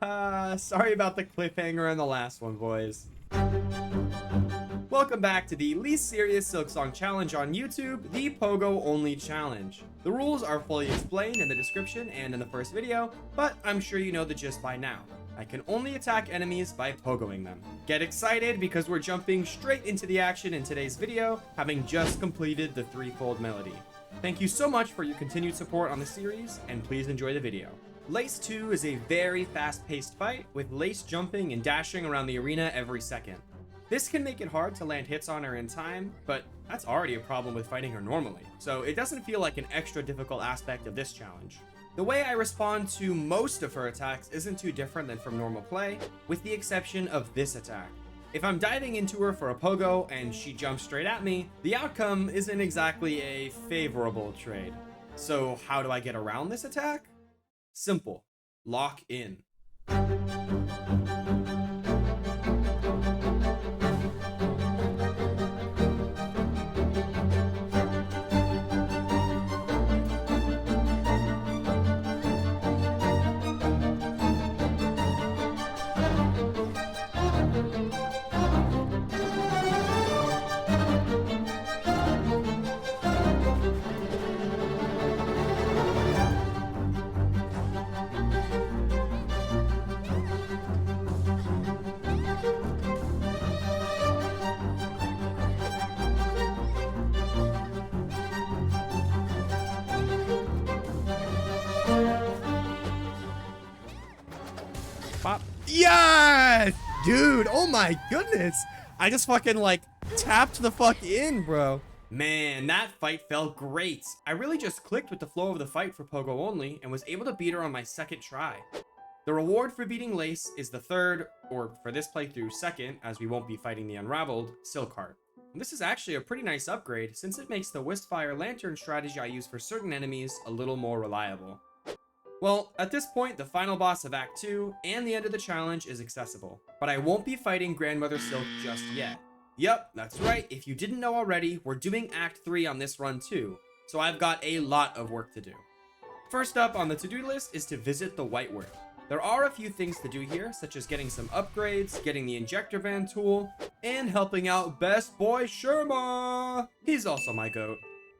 Sorry about the cliffhanger on the last one, boys. Welcome back to the least serious Silksong challenge on YouTube, the Pogo Only Challenge. The rules are fully explained in the description and in the first video, but I'm sure you know the gist by now. I can only attack enemies by pogoing them. Get excited because we're jumping straight into the action in today's video, having just completed the threefold melody. Thank you so much for your continued support on the series, and please enjoy the video. Lace 2 is a very fast-paced fight, with Lace jumping and dashing around the arena every second. This can make it hard to land hits on her in time, but that's already a problem with fighting her normally, so it doesn't feel like an extra difficult aspect of this challenge. The way I respond to most of her attacks isn't too different than from normal play, with the exception of this attack. If I'm diving into her for a pogo and she jumps straight at me, the outcome isn't exactly a favorable trade. So how do I get around this attack? Simple. Lock in. Pop. Yes! Dude, oh my goodness. I just fucking like tapped the fuck in, bro. Man, that fight felt great. I really just clicked with the flow of the fight for Pogo only and was able to beat her on my second try. The reward for beating Lace is the third, or for this playthrough, second, as we won't be fighting the Unraveled, Silk Heart. And this is actually a pretty nice upgrade since it makes the Wistfire Lantern strategy I use for certain enemies a little more reliable. Well, at this point, the final boss of Act 2 and the end of the challenge is accessible, but I won't be fighting Grandmother Silk just yet. Yep, that's right, if you didn't know already, we're doing Act 3 on this run too, so I've got a lot of work to do. First up on the to-do list is to visit the White Wart. There are a few things to do here, such as getting some upgrades, getting the injector band tool, and helping out best boy Sherma! He's also my goat.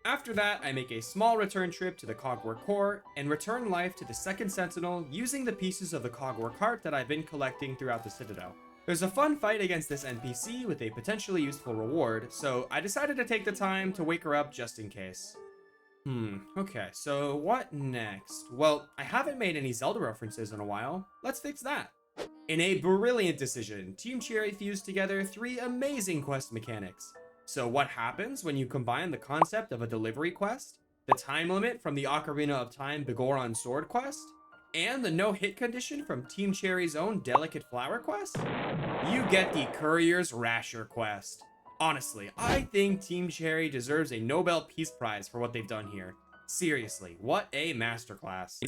After that, I make a small return trip to the Cogwork Core and return life to the second Sentinel using the pieces of the Cogwork Heart that I've been collecting throughout the Citadel. There's a fun fight against this NPC with a potentially useful reward, so I decided to take the time to wake her up just in case. Okay, so what next? Well, I haven't made any Zelda references in a while. Let's fix that. In a brilliant decision, Team Cherry fused together 3 amazing quest mechanics. So what happens when you combine the concept of a delivery quest, the time limit from the Ocarina of Time Begoron Sword quest, and the no-hit condition from Team Cherry's own Delicate Flower quest? You get the Courier's Rasher quest. Honestly, I think Team Cherry deserves a Nobel Peace Prize for what they've done here. Seriously, what a masterclass.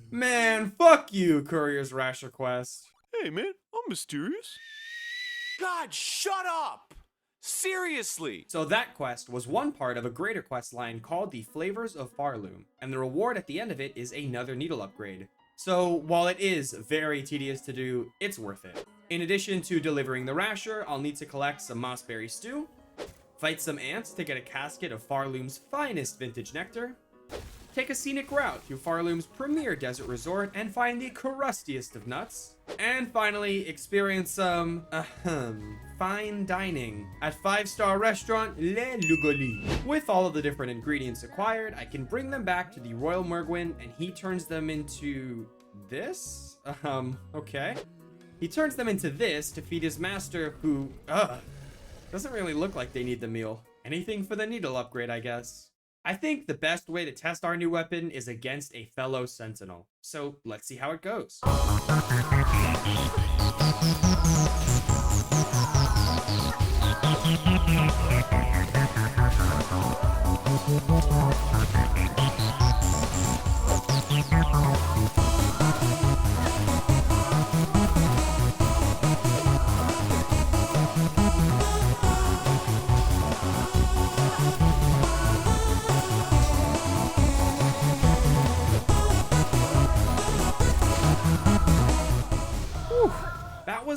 Man, fuck you, Courier's Rasher quest. Hey man, I'm mysterious. God, shut up! Seriously! So that quest was one part of a greater quest line called the Flavors of Farloom, and the reward at the end of it is another needle upgrade. So while it is very tedious to do, it's worth it. In addition to delivering the Rasher, I'll need to collect some Mossberry Stew, fight some ants to get a casket of Farloom's finest vintage nectar, take a scenic route through Farloom's premier desert resort and find the crustiest of nuts, and finally experience some, fine dining at 5-star restaurant Le Lugoli. With all of the different ingredients acquired, I can bring them back to the Royal Mergwyn and he turns them into this? Okay. He turns them into this to feed his master who, doesn't really look like they need the meal. Anything for the needle upgrade, I guess. I think the best way to test our new weapon is against a fellow Sentinel. So let's see how it goes.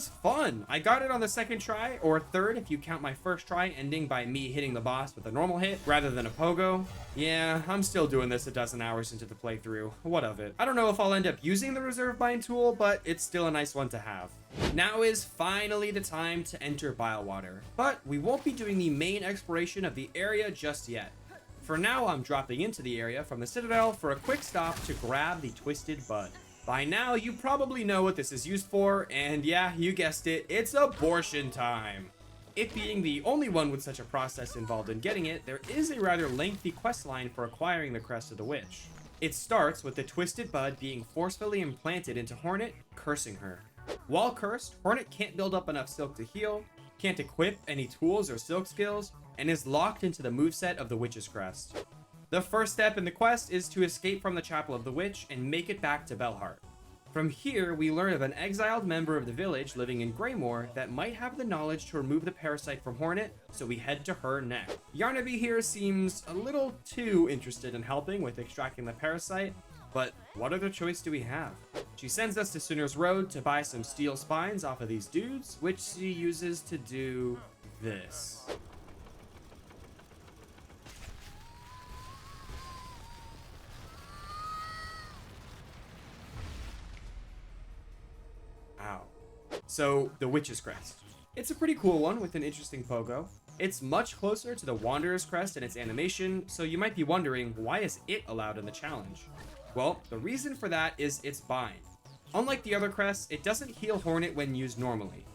was fun. I got it on the second try, or third if you count my first try ending by me hitting the boss with a normal hit rather than a pogo. Yeah, I'm still doing this a dozen hours into the playthrough. What of it? I don't know if I'll end up using the reserve bind tool, but it's still a nice one to have. Now is finally the time to enter Bile Water, but we won't be doing the main exploration of the area just yet. For now, I'm dropping into the area from the Citadel for a quick stop to grab the Twisted Bud. By now, you probably know what this is used for, and yeah, you guessed it, it's abortion time. It being the only one with such a process involved in getting it, there is a rather lengthy questline for acquiring the Crest of the Witch. It starts with the Twisted Bud being forcefully implanted into Hornet, cursing her. While cursed, Hornet can't build up enough silk to heal, can't equip any tools or silk skills, and is locked into the moveset of the Witch's Crest. The first step in the quest is to escape from the Chapel of the Witch and make it back to Belheart. From here, we learn of an exiled member of the village living in Greymore that might have the knowledge to remove the parasite from Hornet, so we head to her next. Yarnaby here seems a little too interested in helping with extracting the parasite, but what other choice do we have? She sends us to Sinner's Road to buy some steel spines off of these dudes, which she uses to do this. Ow. So, the Witch's Crest. It's a pretty cool one with an interesting pogo. It's much closer to the Wanderer's Crest in its animation, so you might be wondering, why is it allowed in the challenge? Well, the reason for that is its bind. Unlike the other crests, it doesn't heal Hornet when used normally.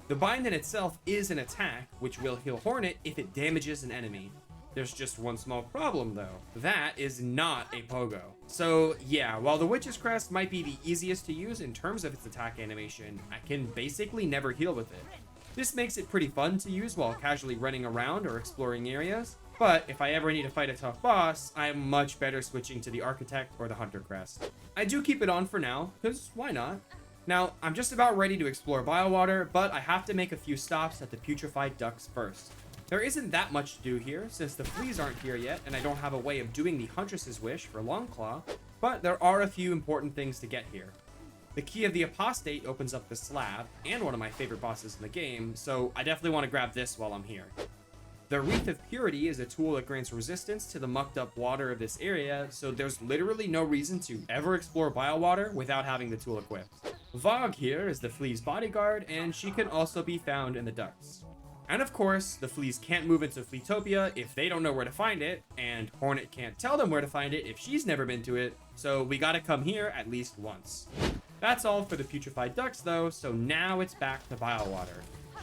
The bind in itself is an attack, which will heal Hornet if it damages an enemy. There's just one small problem though. That is not a pogo. So yeah, while the Witch's Crest might be the easiest to use in terms of its attack animation, I can basically never heal with it. This makes it pretty fun to use while casually running around or exploring areas, but if I ever need to fight a tough boss, I'm much better switching to the Architect or the Hunter Crest. I do keep it on for now, cause why not? Now, I'm just about ready to explore Bile Water, but I have to make a few stops at the Putrefied Ducts first. There isn't that much to do here, since the fleas aren't here yet, and I don't have a way of doing the Huntress's Wish for Longclaw, but there are a few important things to get here. The Key of the Apostate opens up the slab, and one of my favorite bosses in the game, so I definitely want to grab this while I'm here. The Wreath of Purity is a tool that grants resistance to the mucked up water of this area, so there's literally no reason to ever explore Bile Water without having the tool equipped. Vogue here is the flea's bodyguard, and she can also be found in the ducts. And of course, the fleas can't move into Fleetopia if they don't know where to find it, and Hornet can't tell them where to find it if she's never been to it, so we gotta come here at least once. That's all for the Putrefied Ducts though, so now it's back to Bile Water.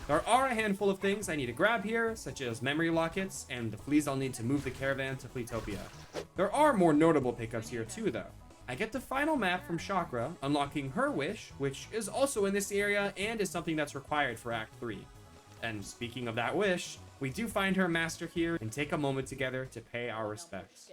There are a handful of things I need to grab here, such as memory lockets, and the fleas I'll need to move the caravan to Fleetopia. There are more notable pickups here too though. I get the final map from Chakra, unlocking her wish, which is also in this area and is something that's required for Act 3. And speaking of that wish, we do find her master here and take a moment together to pay our respects.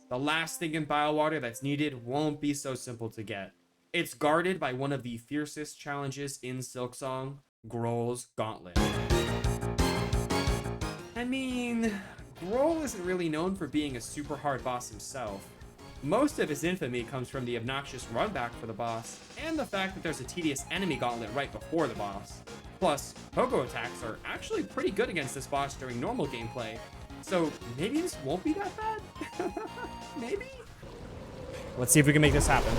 The last thing in Bile Water that's needed won't be so simple to get. It's guarded by one of the fiercest challenges in Silksong, Groal's Gauntlet. I mean, Groal isn't really known for being a super hard boss himself. Most of his infamy comes from the obnoxious runback for the boss, and the fact that there's a tedious enemy gauntlet right before the boss. Plus, pogo attacks are actually pretty good against this boss during normal gameplay, so maybe this won't be that bad? Maybe? Let's see if we can make this happen.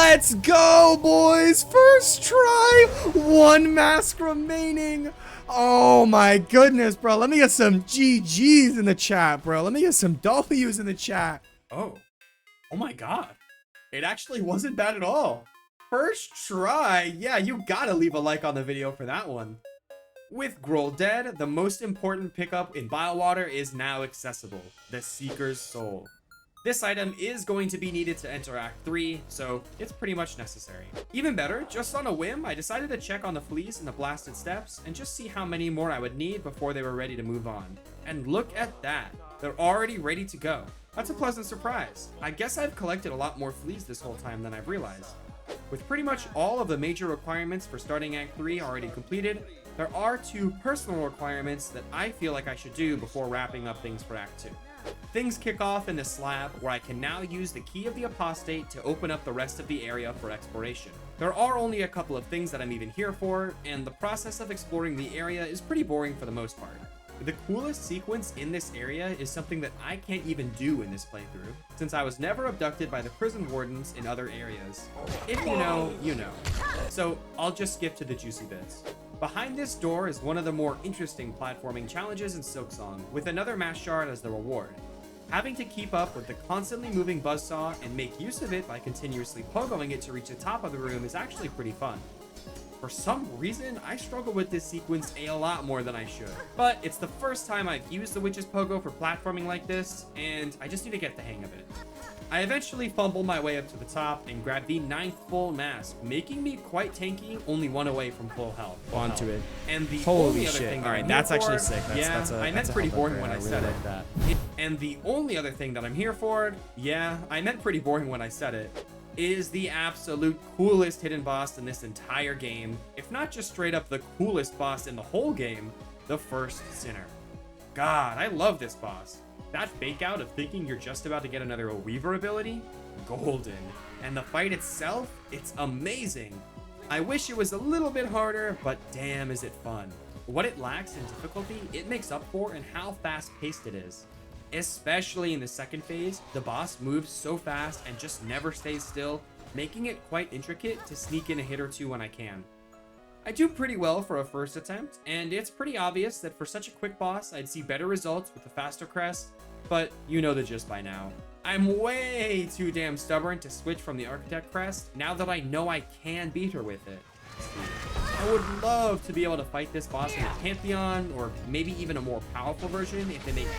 Let's go, boys. First try. 1 mask remaining. Oh my goodness, bro. Let me get some GGs in the chat, bro. Let me get some W's in the chat. Oh my God. It actually wasn't bad at all. First try. Yeah, you gotta leave a like on the video for that one. With Groal dead, the most important pickup in Bile Water is now accessible, the Seeker's Soul. This item is going to be needed to enter Act 3, so it's pretty much necessary. Even better, just on a whim, I decided to check on the fleas in the blasted steps and just see how many more I would need before they were ready to move on. And look at that, they're already ready to go. That's a pleasant surprise. I guess I've collected a lot more fleas this whole time than I've realized. With pretty much all of the major requirements for starting Act 3 already completed, there are 2 personal requirements that I feel like I should do before wrapping up things for Act 2. Things kick off in the slab where I can now use the Key of the Apostate to open up the rest of the area for exploration. There are only a couple of things that I'm even here for, and the process of exploring the area is pretty boring for the most part. The coolest sequence in this area is something that I can't even do in this playthrough, since I was never abducted by the prison wardens in other areas. If you know, you know. So I'll just skip to the juicy bits. Behind this door is one of the more interesting platforming challenges in Silksong, with another mass shard as the reward. Having to keep up with the constantly moving buzzsaw and make use of it by continuously pogoing it to reach the top of the room is actually pretty fun. For some reason, I struggle with this sequence a lot more than I should. But it's the first time I've used the Witch's Pogo for platforming like this, and I just need to get the hang of it. I eventually fumble my way up to the top and grab the 9th full mask, making me quite tanky, only 1 away from full health. Onto it. And the Holy only other shit. thing that Alright, I'm that's here actually for- sick. That's I meant pretty health boring when I upgrade. said really it. like that. And the only other thing that I'm here for, yeah, I meant pretty boring when I said it, is the absolute coolest hidden boss in this entire game, if not just straight up the coolest boss in the whole game, the First Sinner. God, I love this boss. That fake out of thinking you're just about to get another Weaver ability? Golden. And the fight itself, it's amazing. I wish it was a little bit harder, but damn is it fun. What it lacks in difficulty, it makes up for in how fast-paced it is. Especially in the second phase, the boss moves so fast and just never stays still, making it quite intricate to sneak in a hit or 2 when I can. I do pretty well for a first attempt, and it's pretty obvious that for such a quick boss, I'd see better results with the faster Crest, but you know the gist by now. I'm way too damn stubborn to switch from the Architect Crest now that I know I can beat her with it. I would love to be able to fight this boss in a Pantheon, or maybe even a more powerful version if they make...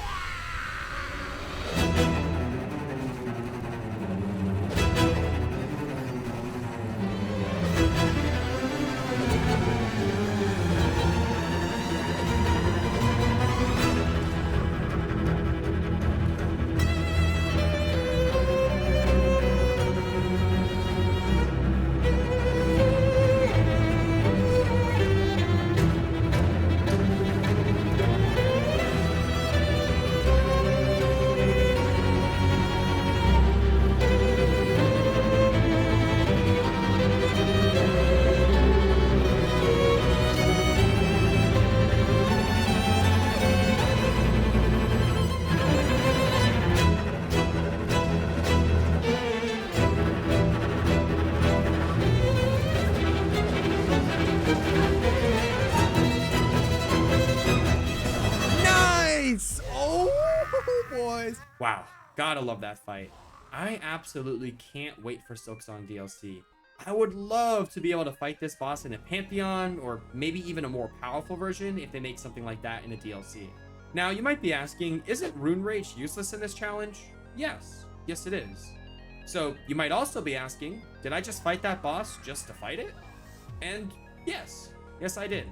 Wow, gotta love that fight. I absolutely can't wait for Silksong DLC. I would love to be able to fight this boss in a Pantheon, or maybe even a more powerful version if they make something like that in a DLC. Now, you might be asking, isn't Rune Rage useless in this challenge? Yes it is. So, you might also be asking, did I just fight that boss just to fight it? And yes I did.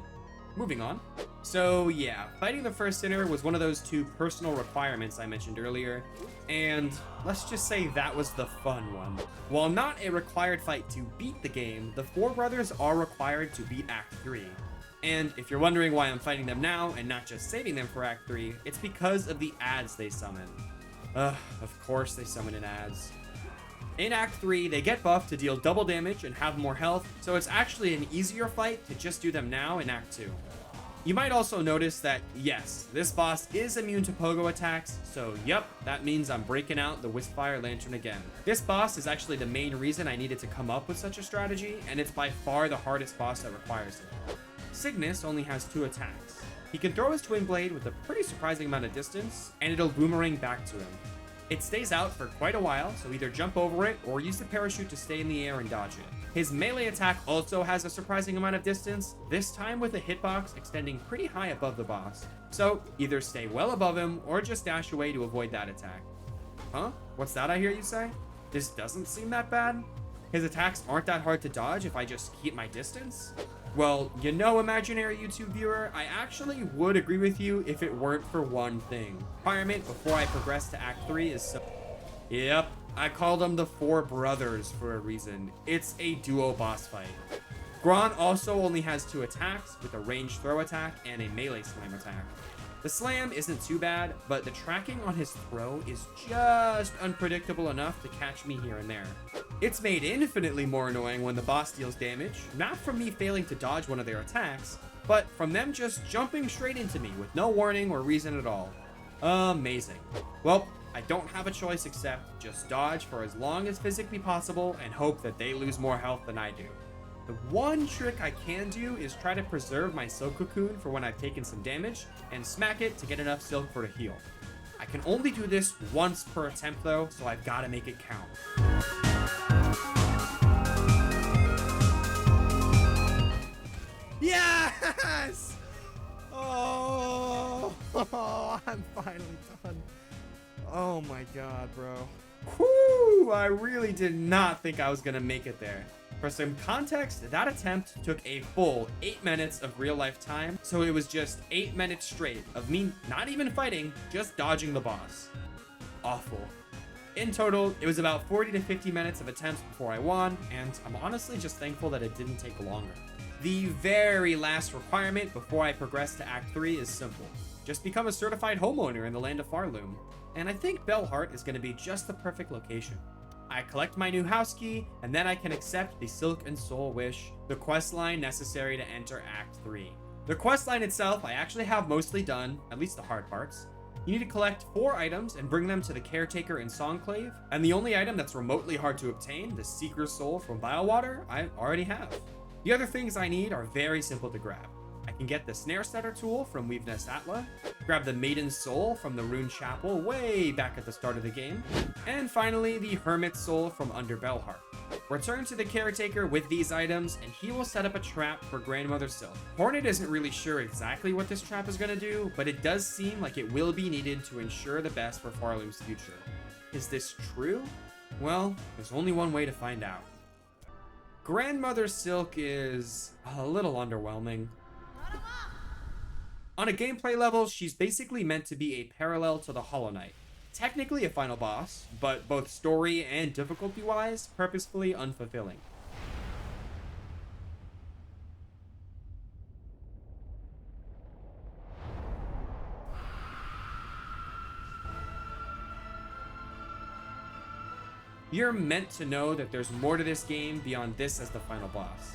Moving on. So yeah, fighting the First Sinner was one of those 2 personal requirements I mentioned earlier, and let's just say that was the fun one. While not a required fight to beat the game, the 4 brothers are required to beat Act 3. And if you're wondering why I'm fighting them now and not just saving them for Act 3, it's because of the ads they summon. Of course they summon in ads. In Act 3, they get buffed to deal double damage and have more health, so it's actually an easier fight to just do them now in Act 2. You might also notice that, yes, this boss is immune to pogo attacks, so yep, that means I'm breaking out the Wisp-Fire Lantern again. This boss is actually the main reason I needed to come up with such a strategy, and it's by far the hardest boss that requires it. Cygnus only has 2 attacks. He can throw his Twin Blade with a pretty surprising amount of distance, and it'll boomerang back to him. It stays out for quite a while, so either jump over it or use the parachute to stay in the air and dodge it. His melee attack also has a surprising amount of distance, this time with a hitbox extending pretty high above the boss. So either stay well above him or just dash away to avoid that attack. Huh? What's that I hear you say? This doesn't seem that bad? His attacks aren't that hard to dodge if I just keep my distance? Well, you know, imaginary YouTube viewer, I actually would agree with you if it weren't for one thing. Requirement before I progress to Act 3 is so... Yep, I called them the 4 brothers for a reason. It's a duo boss fight. Groal also only has 2 attacks, with a ranged throw attack and a melee slam attack. The slam isn't too bad, but the tracking on his throw is just unpredictable enough to catch me here and there. It's made infinitely more annoying when the boss deals damage, not from me failing to dodge one of their attacks, but from them just jumping straight into me with no warning or reason at all. Amazing. Well, I don't have a choice except just dodge for as long as physically possible and hope that they lose more health than I do. The one trick I can do is try to preserve my silk cocoon for when I've taken some damage and smack it to get enough silk for a heal. I can only do this once per attempt though, so I've got to make it count. Yes! Oh, I'm finally done. Oh my god, bro. Whew, I really did not think I was gonna make it there. For some context, that attempt took a full 8 minutes of real life time, so it was just 8 minutes straight of me not even fighting, just dodging the boss. Awful. In total, it was about 40 to 50 minutes of attempts before I won, and I'm honestly just thankful that it didn't take longer. The very last requirement before I progress to Act 3 is simple. Just become a certified homeowner in the land of Farloom. And I think Belheart is going to be just the perfect location. I collect my new house key, and then I can accept the Silk and Soul Wish, the quest line necessary to enter Act 3. The quest line itself I actually have mostly done, at least the hard parts. You need to collect 4 items and bring them to the Caretaker in Songclave, and the only item that's remotely hard to obtain, the Seeker's Soul from Bile Water, I already have. The other things I need are very simple to grab. I can get the Snare Setter tool from Weaveness Atla, grab the Maiden's Soul from the Rune Chapel way back at the start of the game, and finally the Hermit's Soul from under Belheart. Return to the Caretaker with these items and he will set up a trap for Grandmother Silk. Hornet isn't really sure exactly what this trap is going to do, but it does seem like it will be needed to ensure the best for Farloom's future. Is this true? Well, there's only one way to find out. Grandmother Silk is a little underwhelming. On a gameplay level, she's basically meant to be a parallel to the Hollow Knight. Technically a final boss, but both story and difficulty-wise, purposefully unfulfilling. You're meant to know that there's more to this game beyond this as the final boss.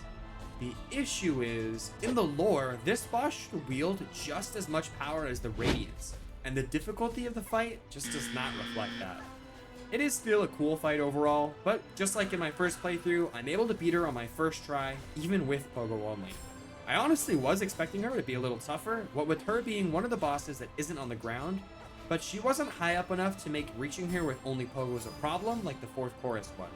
The issue is, in the lore, this boss should wield just as much power as the Radiance, and the difficulty of the fight just does not reflect that. It is still a cool fight overall, but just like in my first playthrough, I'm able to beat her on my first try, even with pogo only. I honestly was expecting her to be a little tougher, what with her being one of the bosses that isn't on the ground, but she wasn't high up enough to make reaching her with only pogos a problem like the 4th chorus was.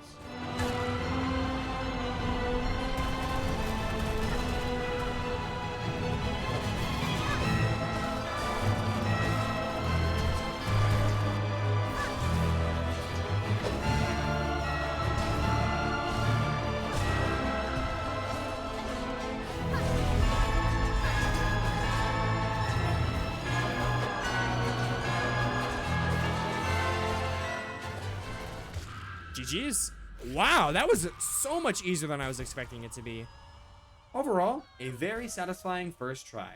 GG's. Wow, that was so much easier than I was expecting it to be. Overall, a very satisfying first try.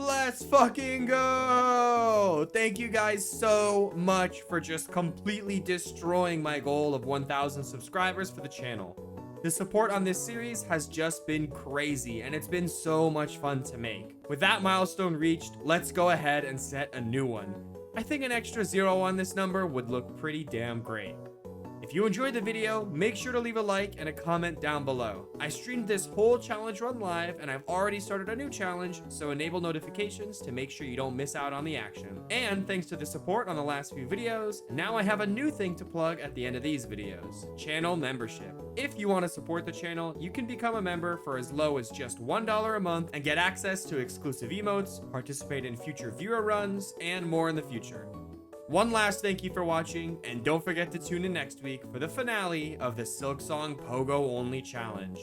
Let's fucking go! Thank you guys so much for just completely destroying my goal of 1,000 subscribers for the channel. The support on this series has just been crazy, and it's been so much fun to make. With that milestone reached, let's go ahead and set a new one. I think an extra 0 on this number would look pretty damn great. If you enjoyed the video, make sure to leave a like and a comment down below. I streamed this whole challenge run live, and I've already started a new challenge, so enable notifications to make sure you don't miss out on the action. And thanks to the support on the last few videos, now I have a new thing to plug at the end of these videos: channel membership. If you want to support the channel, you can become a member for as low as just $1 a month and get access to exclusive emotes, participate in future viewer runs, and more in the future. One last thank you for watching, and don't forget to tune in next week for the finale of the Silksong Pogo Only Challenge.